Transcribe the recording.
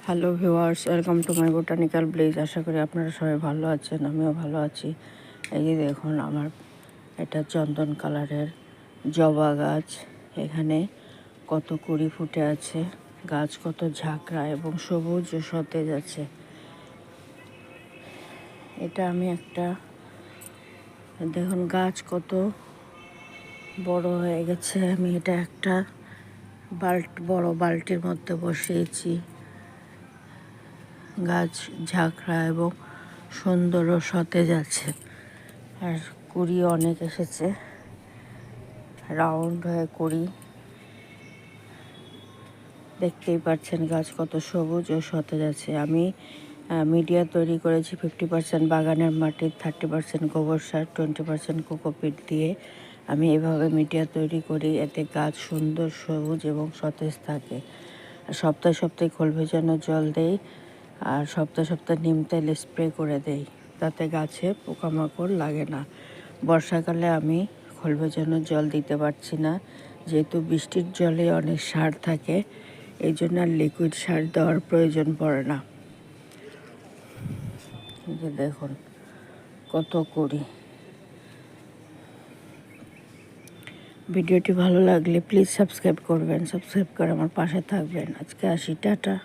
Hello viewers, welcome to my botanical blaze. আশা করি আপনারা সবাই ভালো আছেন, আমিও ভালো আছি। এই যে দেখুন, আমার এটা চন্দন কালারের জবা গাছ। এখানে কত কুড়ি ফুটে আছে, গাছ কত ঝাঁকড়া এবং সবুজ ও সতেজ আছে। এটা আমি একটা দেখুন গাছ কত বড় হয়ে গেছে। আমি এটা একটা বড় বালতির মধ্যে বসিয়েছি। গাছ ঝাঁকড়া এবং সুন্দর ও সতেজ আছে, আর কুড়ি অনেক এসেছে, রাউন্ড হয়ে কুড়ি। দেখতেই পাচ্ছেন গাছ কত সবুজ ও সতেজ আছে। আমি মিডিয়া তৈরি করেছি 50% বাগানের মাটি, 30% গোবর সার, 20% কোকোপিট দিয়ে আমি এভাবে মিডিয়া তৈরি করি। এতে গাছ সুন্দর সবুজ এবং সতেজ থাকে। সপ্তাহে সপ্তাহে খোল ভেজানো জল দেই, আর সপ্তাহে সপ্তাহে নিম তেল স্প্রে করে দেই, তাতে গাছে পোকামাকড় লাগে না। বর্ষাকালে আমি খোল ভেজানো জল দিতে পারছি না, যেহেতু বৃষ্টির জলে অনেক সার থাকে, এই জন্য আর লিকুইড সার দেওয়ার প্রয়োজন পড়ে না। এই যে দেখুন কত কুড়ি। ভিডিওটি ভালো লাগলে প্লিজ সাবস্ক্রাইব করবেন, সাবস্ক্রাইব করে আমার পাশে থাকবেন। আজকে আসি, টাটা।